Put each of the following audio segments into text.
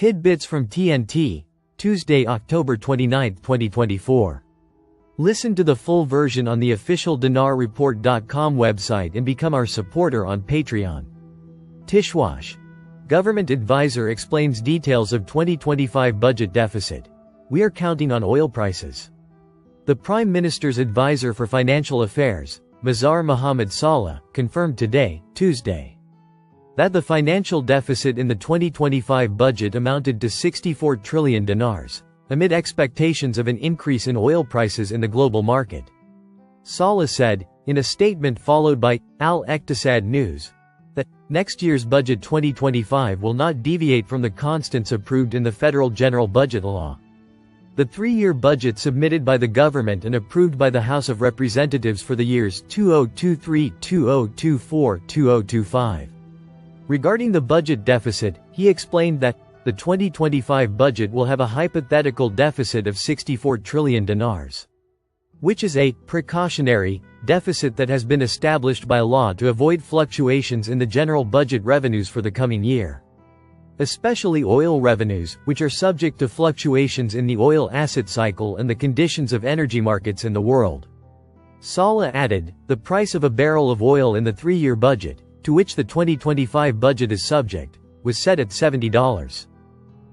Tidbits from TNT, Tuesday, October 29, 2024. Listen to the full version on the official dinarreport.com website and become our supporter on Patreon. Tishwash. Government advisor explains details of 2025 budget deficit. We are counting on oil prices. The Prime Minister's advisor for financial affairs, Mazhar Mohammed Saleh, confirmed today, Tuesday, that the financial deficit in the 2025 budget amounted to 64 trillion dinars, amid expectations of an increase in oil prices in the global market. Saleh said, in a statement followed by Al-Iqtisad News, that next year's budget 2025 will not deviate from the constants approved in the Federal General Budget Law. The three-year budget submitted by the government and approved by the House of Representatives for the years 2023, 2024, 2025. Regarding the budget deficit, he explained that the 2025 budget will have a hypothetical deficit of 64 trillion dinars, which is a precautionary deficit that has been established by law to avoid fluctuations in the general budget revenues for the coming year, especially oil revenues, which are subject to fluctuations in the oil asset cycle and the conditions of energy markets in the world. Saleh added, the price of a barrel of oil in the three-year budget, to which the 2025 budget is subject, was set at $70.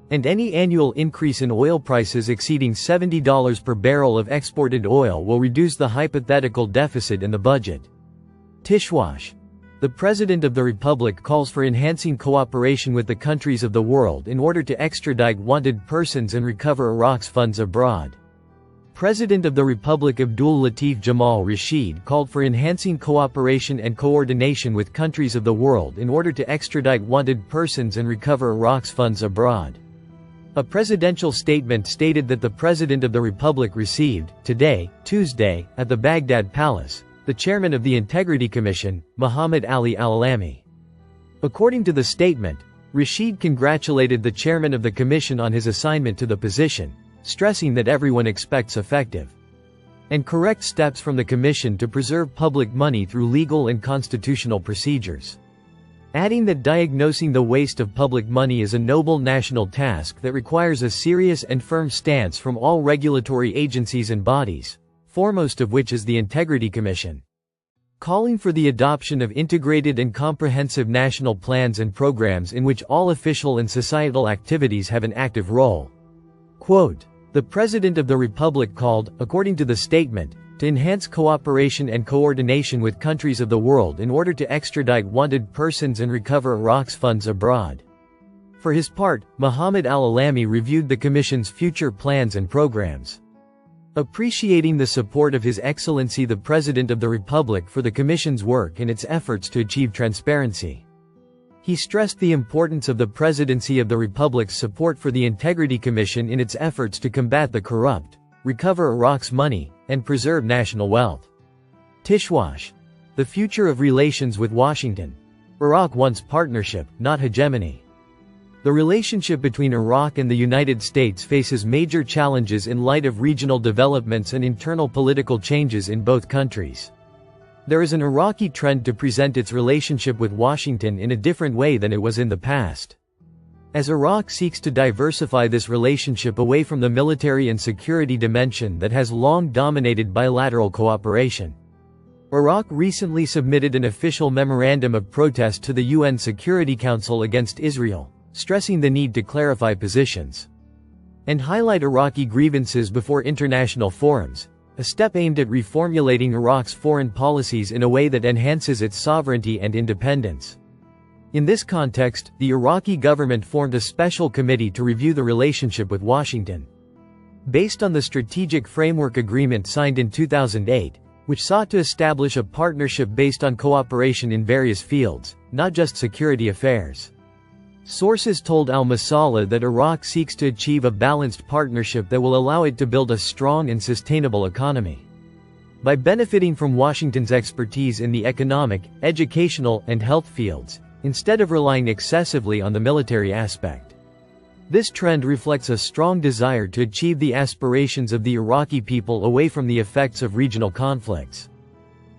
And any annual increase in oil prices exceeding $70 per barrel of exported oil will reduce the hypothetical deficit in the budget. Tishwash. The President of the Republic calls for enhancing cooperation with the countries of the world in order to extradite wanted persons and recover Iraq's funds abroad. President of the Republic Abdul Latif Jamal Rashid called for enhancing cooperation and coordination with countries of the world in order to extradite wanted persons and recover Iraq's funds abroad. A presidential statement stated that the President of the Republic received, today, Tuesday, at the Baghdad Palace, the chairman of the Integrity Commission, Muhammad Ali Al-Alami. According to the statement, Rashid congratulated the chairman of the commission on his assignment to the position, stressing that everyone expects effective and correct steps from the commission to preserve public money through legal and constitutional procedures, adding that diagnosing the waste of public money is a noble national task that requires a serious and firm stance from all regulatory agencies and bodies, foremost of which is the Integrity Commission, calling for the adoption of integrated and comprehensive national plans and programs in which all official and societal activities have an active role. Quote, the President of the Republic called, according to the statement, to enhance cooperation and coordination with countries of the world in order to extradite wanted persons and recover Iraq's funds abroad. For his part, Muhammad Al-Alami reviewed the Commission's future plans and programs, appreciating the support of His Excellency the President of the Republic for the Commission's work and its efforts to achieve transparency. He stressed the importance of the Presidency of the Republic's support for the Integrity Commission in its efforts to combat the corrupt, recover Iraq's money, and preserve national wealth. Tishwash. The future of relations with Washington. Iraq wants partnership, not hegemony. The relationship between Iraq and the United States faces major challenges in light of regional developments and internal political changes in both countries. There is an Iraqi trend to present its relationship with Washington in a different way than it was in the past, as Iraq seeks to diversify this relationship away from the military and security dimension that has long dominated bilateral cooperation. Iraq recently submitted an official memorandum of protest to the UN Security Council against Israel, stressing the need to clarify positions and highlight Iraqi grievances before international forums, a step aimed at reformulating Iraq's foreign policies in a way that enhances its sovereignty and independence. In this context, the Iraqi government formed a special committee to review the relationship with Washington, based on the Strategic Framework Agreement signed in 2008, which sought to establish a partnership based on cooperation in various fields, not just security affairs. Sources told Al-Masala that Iraq seeks to achieve a balanced partnership that will allow it to build a strong and sustainable economy by benefiting from Washington's expertise in the economic, educational, and health fields, instead of relying excessively on the military aspect. This trend reflects a strong desire to achieve the aspirations of the Iraqi people away from the effects of regional conflicts.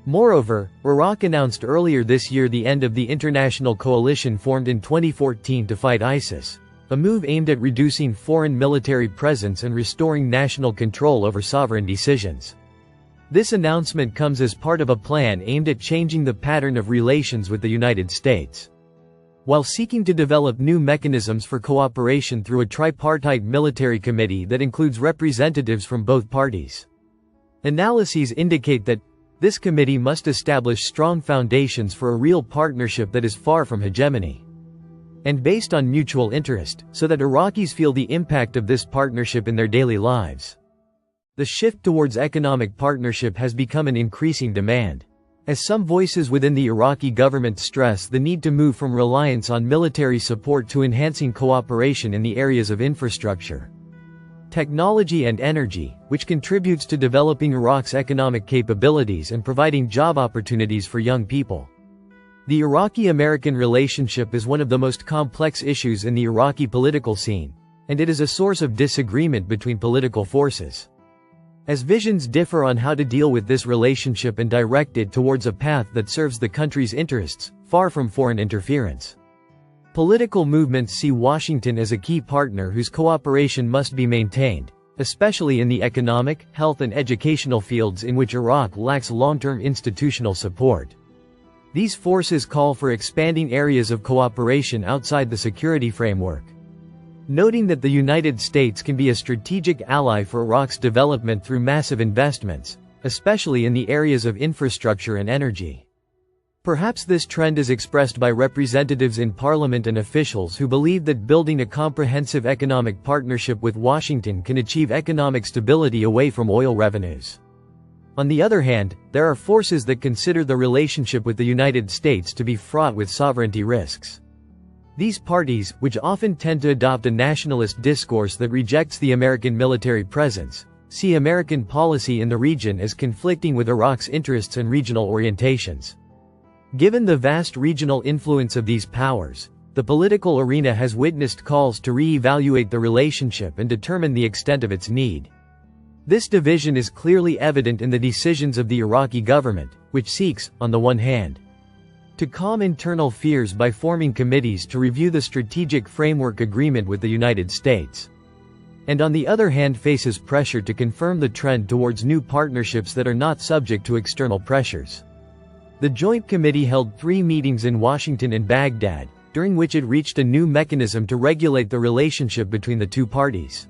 Moreover, Iraq announced earlier this year the end of the international coalition formed in 2014 to fight ISIS, a move aimed at reducing foreign military presence and restoring national control over sovereign decisions. This announcement comes as part of a plan aimed at changing the pattern of relations with the United States, while seeking to develop new mechanisms for cooperation through a tripartite military committee that includes representatives from both parties. Analyses indicate that this committee must establish strong foundations for a real partnership that is far from hegemony and based on mutual interest, so that Iraqis feel the impact of this partnership in their daily lives. The shift towards economic partnership has become an increasing demand, as some voices within the Iraqi government stress the need to move from reliance on military support to enhancing cooperation in the areas of infrastructure, technology and energy, which contributes to developing Iraq's economic capabilities and providing job opportunities for young people. The Iraqi-American relationship is one of the most complex issues in the Iraqi political scene, and it is a source of disagreement between political forces, as visions differ on how to deal with this relationship and direct it towards a path that serves the country's interests, far from foreign interference. Political movements see Washington as a key partner whose cooperation must be maintained, especially in the economic, health and educational fields in which Iraq lacks long-term institutional support. These forces call for expanding areas of cooperation outside the security framework, noting that the United States can be a strategic ally for Iraq's development through massive investments, especially in the areas of infrastructure and energy. Perhaps this trend is expressed by representatives in parliament and officials who believe that building a comprehensive economic partnership with Washington can achieve economic stability away from oil revenues. On the other hand, there are forces that consider the relationship with the United States to be fraught with sovereignty risks. These parties, which often tend to adopt a nationalist discourse that rejects the American military presence, see American policy in the region as conflicting with Iraq's interests and regional orientations. Given the vast regional influence of these powers, the political arena has witnessed calls to re-evaluate the relationship and determine the extent of its need. This division is clearly evident in the decisions of the Iraqi government, which seeks, on the one hand, to calm internal fears by forming committees to review the strategic framework agreement with the United States, and on the other hand faces pressure to confirm the trend towards new partnerships that are not subject to external pressures. The Joint Committee held 3 meetings in Washington and Baghdad, during which it reached a new mechanism to regulate the relationship between the two parties,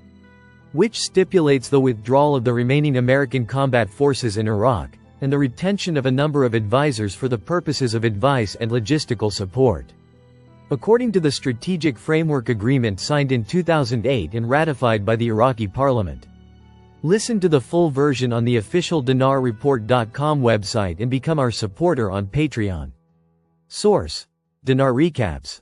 which stipulates the withdrawal of the remaining American combat forces in Iraq, and the retention of a number of advisors for the purposes of advice and logistical support. According to the Strategic Framework Agreement signed in 2008 and ratified by the Iraqi parliament. Listen to the full version on the official dinarreport.com website and become our supporter on Patreon. Source: Dinar Recaps.